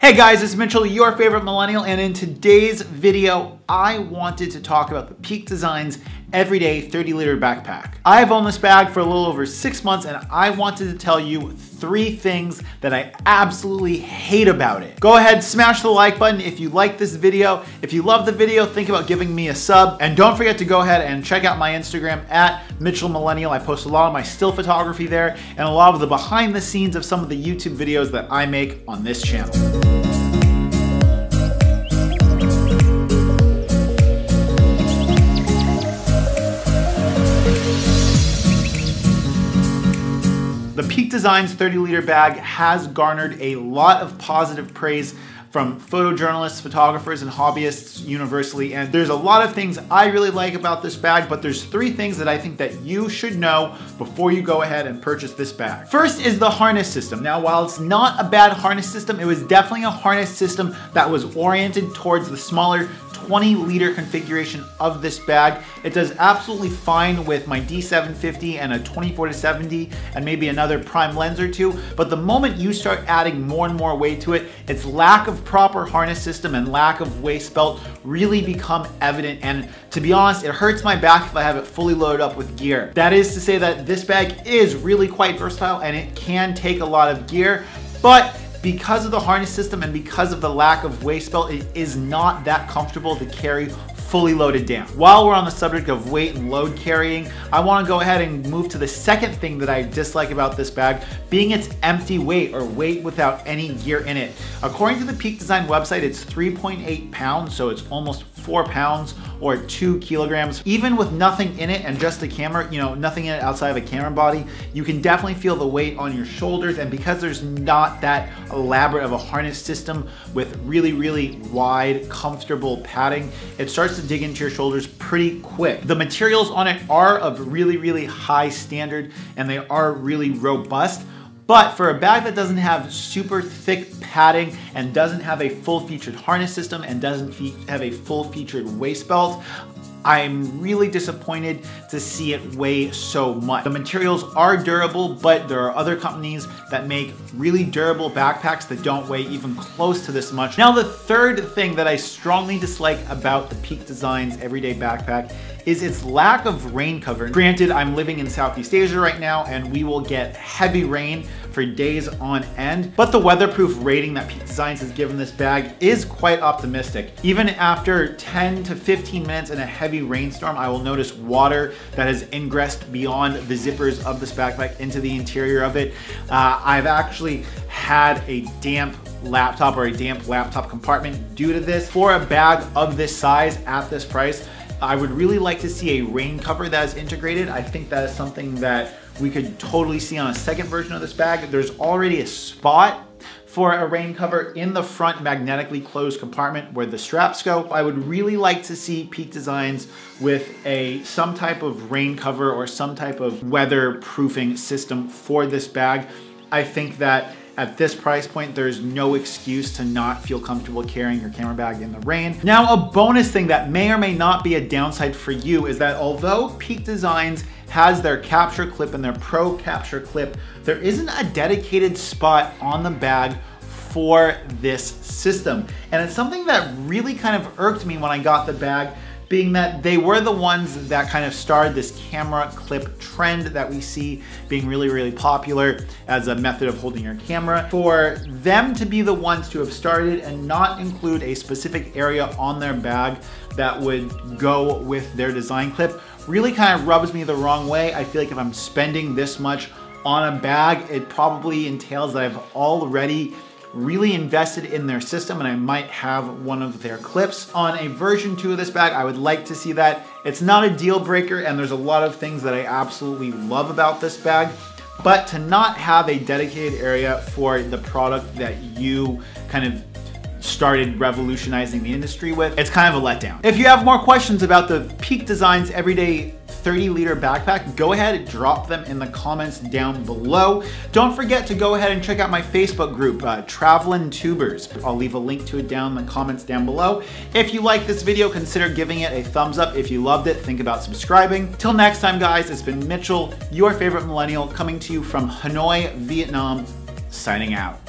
Hey guys, it's Mitchell, your favorite millennial, and in today's video, I wanted to talk about the Peak Designs Everyday 30-liter backpack. I've owned this bag for a little over 6 months, and I wanted to tell you 3 things that I absolutely hate about it. Go ahead, smash the like button if you like this video. If you love the video, think about giving me a sub, and don't forget to go ahead and check out my Instagram at Mitchell Millennial. I post a lot of my still photography there, and a lot of the behind the scenes of some of the YouTube videos that I make on this channel. The Peak Designs 30-liter bag has garnered a lot of positive praise from photojournalists, photographers, and hobbyists universally, and there's a lot of things I really like about this bag, but there's 3 things that I think that you should know before you go ahead and purchase this bag. First is the harness system. Now, while it's not a bad harness system, it was definitely a harness system that was oriented towards the smaller 20-liter configuration of this bag. It does absolutely fine with my D750 and a 24-70 and maybe another prime lens or 2, but the moment you start adding more and more weight to it, its lack of proper harness system and lack of waist belt really become evident, and to be honest, it hurts my back if I have it fully loaded up with gear. That is to say that this bag is really quite versatile and it can take a lot of gear, but because of the harness system and because of the lack of waist belt, it is not that comfortable to carry fully loaded down. While we're on the subject of weight and load carrying, I want to go ahead and move to the second thing that I dislike about this bag, being its empty weight, or weight without any gear in it. According to the Peak Design website, it's 3.8 pounds, so it's almost 4 pounds or 2 kilograms. Even with nothing in it and just a camera, nothing in it outside of a camera body, you can definitely feel the weight on your shoulders, and because there's not that elaborate of a harness system with really, really wide, comfortable padding, it starts to dig into your shoulders pretty quick. The materials on it are of really, really high standard, and they are really robust. But for a bag that doesn't have super thick padding and doesn't have a full-featured harness system and doesn't have a full-featured waist belt, I'm really disappointed to see it weigh so much. The materials are durable, but there are other companies that make really durable backpacks that don't weigh even close to this much. Now, the third thing that I strongly dislike about the Peak Designs Everyday Backpack is its lack of rain cover. Granted, I'm living in Southeast Asia right now, and we will get heavy rain for days on end, but the weatherproof rating that Peak Designs has given this bag is quite optimistic. Even after 10 to 15 minutes in a heavy rainstorm, I will notice water that has ingressed beyond the zippers of this backpack into the interior of it. I've actually had a damp laptop or a damp laptop compartment due to this. For a bag of this size at this price, I would really like to see a rain cover that is integrated. I think that is something that we could totally see on a second version of this bag. There's already a spot for a rain cover in the front magnetically closed compartment where the straps go. I would really like to see Peak Designs with some type of rain cover or some type of weatherproofing system for this bag. I think that at this price point, there's no excuse to not feel comfortable carrying your camera bag in the rain. Now, a bonus thing that may or may not be a downside for you is that although Peak Designs has their capture clip and their Pro capture clip, there isn't a dedicated spot on the bag for this system. And it's something that really kind of irked me when I got the bag, being that they were the ones that kind of started this camera clip trend that we see being really, really popular as a method of holding your camera. For them to be the ones to have started and not include a specific area on their bag that would go with their design clip really kind of rubs me the wrong way. I feel like if I'm spending this much on a bag, it probably entails that I've already really invested in their system and I might have one of their clips. On a version 2 of this bag, I would like to see that. It's not a deal breaker, and there's a lot of things that I absolutely love about this bag, but to not have a dedicated area for the product that you kind of started revolutionizing the industry with, it's kind of a letdown. If you have more questions about the Peak Designs Everyday 30-liter backpack, go ahead and drop them in the comments down below. Don't forget to go ahead and check out my Facebook group, Travelin' Tubers. I'll leave a link to it down in the comments down below. If you like this video, consider giving it a thumbs up. If you loved it, think about subscribing. Till next time, guys, it's been Mitchell, your favorite millennial, coming to you from Hanoi, Vietnam, signing out.